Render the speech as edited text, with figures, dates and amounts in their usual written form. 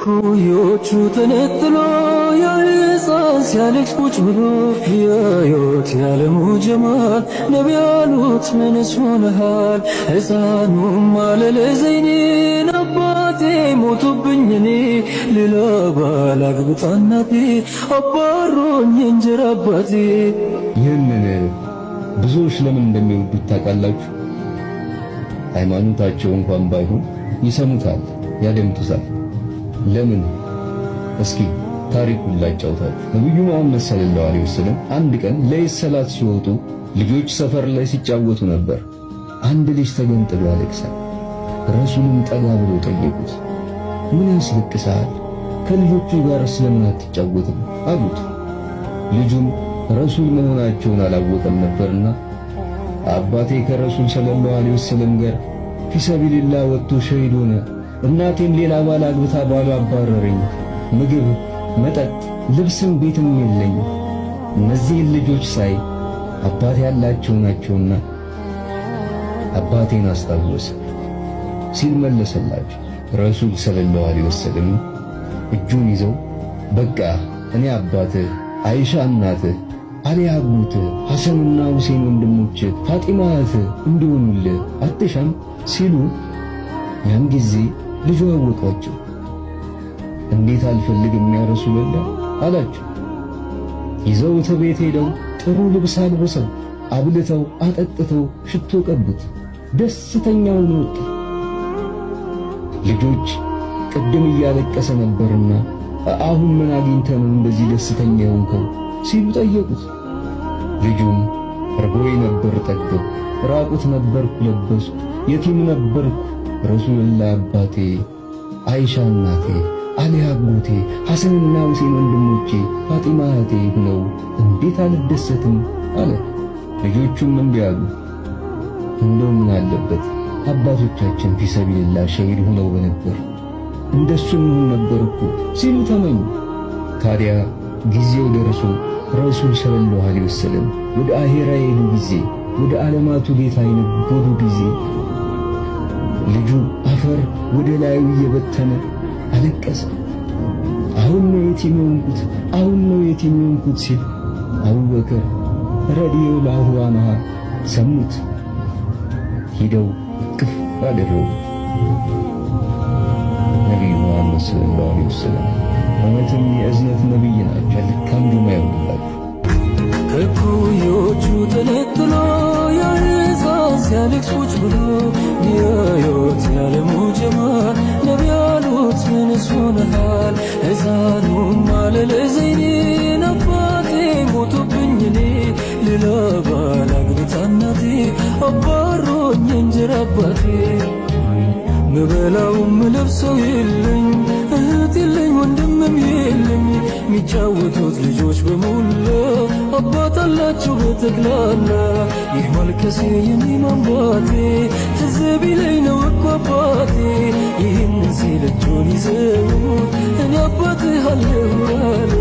ኩዮቹ ተነጥሎ ያሕፃን ሲያለቅስ ቁጭ ብሎ ያዩት ያለሙ ጀማል ነቢ ያሉት ምንስ ሆነሃል? ሕፃኑም አለ ለዘይኔን አባቴ ሞቶብኝ እኔ ሌላ ባል አግብታ እናቴ አባሮኝ እንጀራ አባቴ። ይህንን ብዙዎች ለምን እንደሚወዱት ታውቃላችሁ? ሃይማኖታቸው እንኳን ባይሆን ይሰሙታል፣ ያደምጡታል። ለምን? እስኪ ታሪኩን ላጫውታችሁ። ነብዩ መሐመድ ሰለላሁ ዐለይሂ ወሰለም አንድ ቀን ለይስ ሰላት ሲወጡ ልጆች ሰፈር ላይ ሲጫወቱ ነበር። አንድ ልጅ ተገንጥሎ ያለቅሳል። ረሱልን ጠጋ ብለው ጠየቁት፣ ምን ያስለቅሳል? ከልጆቹ ጋር ስለምን አትጫወትም አሉት። ልጁም ረሱል መሆናቸውን አላወቀም ነበርና አባቴ ከረሱል ሰለላሁ ዐለይሂ ወሰለም ጋር ፊሰቢልላህ ወጥቶ ሸሂድ ሆነ፣ እናቴም ሌላ ባል አግብታ ባሉ አባረረኝ፣ ምግብ መጠጥ ልብስም ቤትም የለኝ። እነዚህን ልጆች ሳይ አባቴ ያላቸው ናቸውና አባቴን አስታወሰ ሲል መለሰላቸው። ረሱል ሰለላሁ ዐለይሂ ወሰለም እጁን ይዘው በቃ እኔ አባትህ፣ አይሻ እናትህ፣ አሊ አጎትህ፣ ሐሰንና ሁሴን ወንድሞችህ፣ ፋጢማ እህትህ እንዲሆኑልህ አትሻም ሲሉ ያን ጊዜ ልጁ አወቃቸው። እንዴት አልፈልግም ያ ረሱላህ አላቸው። ይዘውት ቤት ሄደው ጥሩ ልብስ አልብሰው አብልተው አጠጥተው ሽቶ ቀቡት። ደስተኛው ወጣ። ልጆች ቅድም እያለቀሰ ነበርና አሁን ምን አግኝተህ ነው እንደዚህ ደስተኛ የሆንከው ሲሉ ጠየቁት። ልጁም እርቦኝ ነበር ጠገብኩ፣ ራቁት ነበርኩ ለበስኩ፣ የቲም ነበርኩ ረሱልላህ አባቴ፣ አይሻ እናቴ፣ አሊ አጎቴ፣ ሐሰንና ሁሴን ወንድሞቼ፣ ፋጢማ እህቴ ነው እንዴት አልደሰትም አለ። ልጆቹም እንዲህ አሉ፣ እንደው ምን አለበት አባቶቻችን ፊሰቢልላህ ሸሂድ ሆነው በነበር እንደሱ እንሆን ነበር እኮ ሲሉ ተመኙ። ታዲያ ጊዜው ደርሶ ረሱል ሰለላሁ ዐለይሂ ወሰለም ወደ አኺራ የሄዱ ጊዜ፣ ወደ ዓለማቱ ጌታ የነበሩ ጊዜ ልጁ አፈር ወደ ላዩ እየበተነ አለቀሰ። አሁን ነው የቲም የሆንኩት፣ አሁን ነው የቲም የሆንኩት ሲል አቡበከር ረዲየላሁ ዐንሁ ሰሙት። ሂደው ቅፍ አደረጉ። ነቢዩ መሐመድ ሰለላሁ ዐለይሂ ወሰለም እውነትም የእዝነት ነቢይ ናቸው። ልካም ዱማ ይሆንላችሁ። ከኩዮቹ ተነጥሎ ያሕፃን ሲያለቅስ ቁጭ ብሎ ያዩት ያለሙ ጀማል ነቢ ያሉት ምንስ ሆነሃል? ሕፃኑም አለ ለዘይኔን አባቴ ሞቶብኝ እኔ ሌላ ባል አግብታ እናቴ አባሮኝ እንጀራ አባቴ። ምበላው ምለብሰው የለኝ፣ እህት የለኝ፣ ወንድምም የለኝ። ሚጫወቱት ልጆች በሙላ አባት አላቸው በጠቅላላ። ይህ ማልቀሴ የኔ ማንባቴ ትዝ ቢለኝ ነው እኮ አባቴ። ይህን ሲል እጁን ይዘው እኔ አባትህ አለሁ አለ።